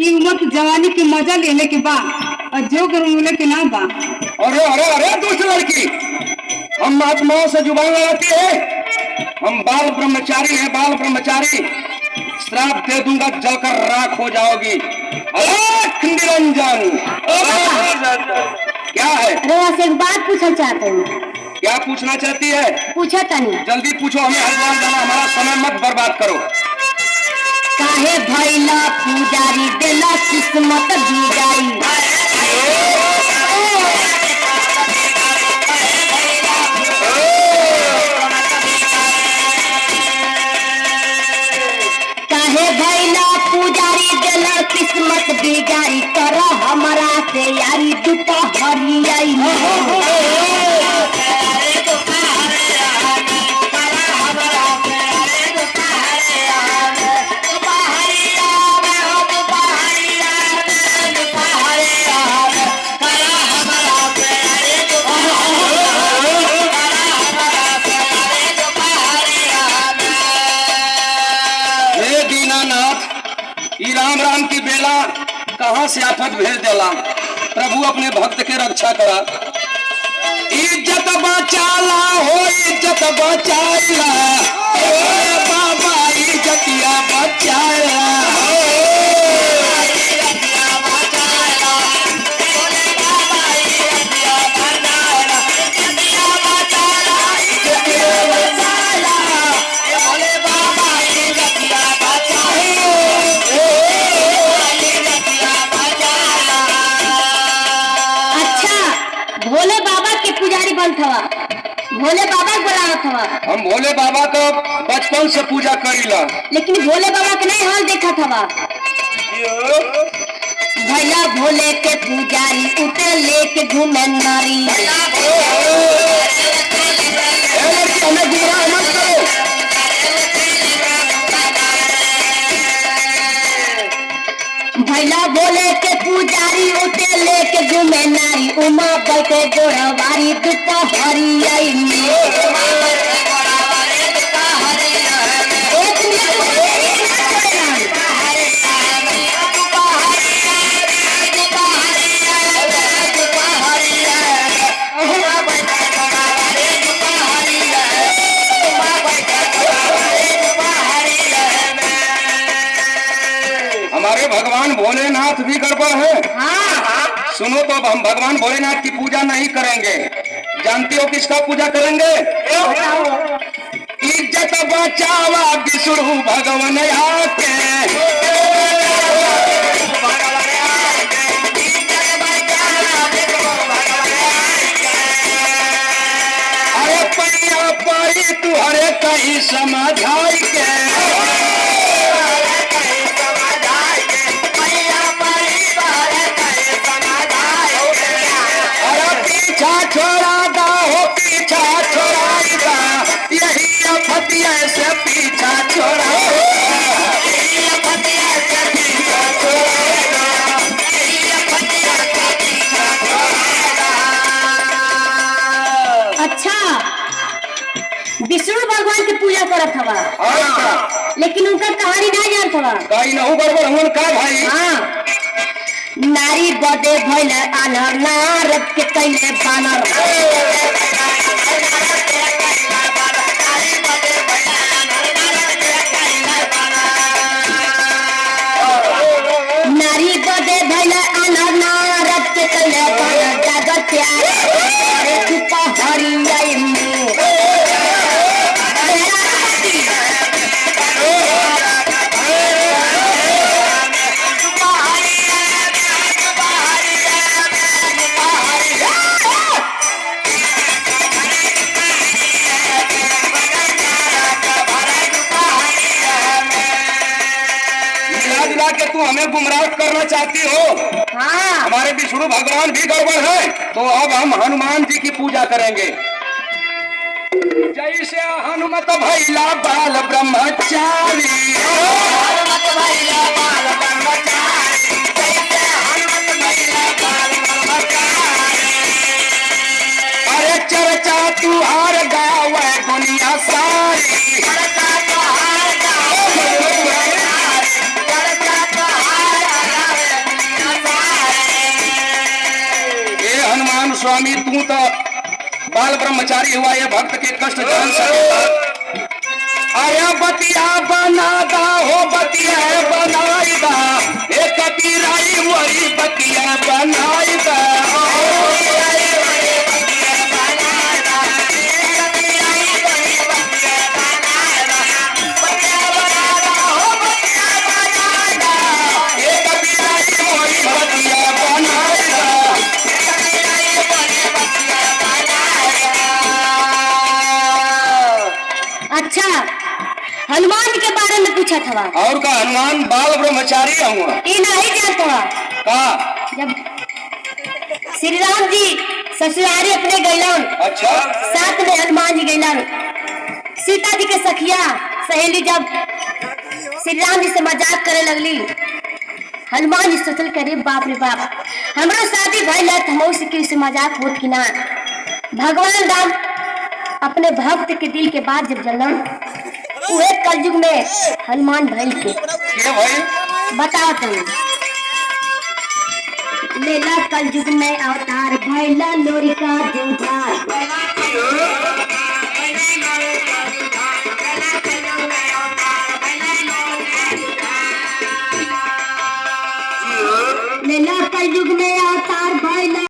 ई उम्र की जवानी की मजा लेने के बा और जो गरमुले के ना बा। अरे अरे अरे दुष्ट लड़की, हम महात्माओं से जुबान लड़ाती है। हम बाल ब्रह्मचारी हैं, बाल ब्रह्मचारी। श्राप दे दूंगा, जलकर राख हो जाओगी। अलख निरंजन। क्या है? अरे वहाँ से एक बात पूछना चाहते हूँ। क्या पूछना चाहती है? पूछा तनी। जल्दी पूछो, हमें हरिद्वार जाना, हमारा समय मत बर्बाद करो। काहे भैला पुजारी देला किस्मत बिगाड़ी। काहे भैला पुजारी देला किस्मत बिगाड़ी। कर हमारा से यारी दुपहरी आई। राम राम की बेला कहां से आफत भेज देला। प्रभु अपने भक्त के रक्षा करा। इज्जत बचाला हो, इज्जत बचाला बाबा, इज्जतिया बचाला। भोले बाबा के पुजारी बनत हवा, भोले बाबा बुलावत हवा। हम भोले बाबा का बचपन से पूजा करीला, लेकिन भोले बाबा के नहीं हाल देखा हवा। भैया भोले के पुजारी उते लेके घूमे नारी। हमें गुमराह मत करो। भैया भोले के पुजारी उते लेके घूमे नारी। उमा बैठे गोड़वारी दुपहरी आई। हमारे भगवान भोलेनाथ भी गड़बड़ है। हाँ। सुनो तो, अब हम भगवान भोलेनाथ की पूजा नहीं करेंगे। जानती हो किसका पूजा करेंगे? इज्जत बचावा विष्णु भगवान आके। अरे पैया परी तुहरे कहीं समझाई के। पीछा छोड़ा दा हो, पीछा छोड़ाई दा, यही अफतिया से पीछा छोड़ा। अच्छा, विष्णु भगवान की पूजा करत हवा, लेकिन उनका कहानी नहीं जानत हवा। कहीं नहु गड़बड़ हुन का भाई? हाँ। नारी बदे भइले आनर, नारद के कैले बानर। नारी बदे भइले आनर, नारद के कैले बानर। जगत प्यारे दुपहरी आई में। के तू हमें गुमराह करना चाहती हो। हाँ। हमारे विष्णु भगवान भी गड़बड़ है, तो अब हम हनुमान जी की पूजा करेंगे। जैसे हनुमत भैला बाल ब्रह्मचारी। अरे चर्चा तुहार गाँव दुनिया सारी। स्वामी तू तो बाल ब्रह्मचारी हुआ, ये भक्त के कष्ट जान सके। आया बतिया बनादा हो बतिया बनाईदा, एक पीराई मोरी बतिया बनाईदा। अच्छा, हनुमान के बारे में पूछा था। और का हनुमान बाल ब्रह्मचारी हुआ ये नहीं जानता का? जब श्री राम जी ससुरारी अपने गैलन, अच्छा, साथ में हनुमान जी गैलन। सीता जी के सखिया सहेली जब श्री राम जी से मजाक करे लगली, हनुमान जी सोचल करे बाप रे बाप, हमारा शादी भइल है, हम से मजाक होत कि ना। भगवान राम अपने भक्त के दिल के बात जब जलन, उहे कलयुग में हनुमान भइल के भाई बताओ तुम। लेला कलयुग में अवतार भइला लोरी का जुझार,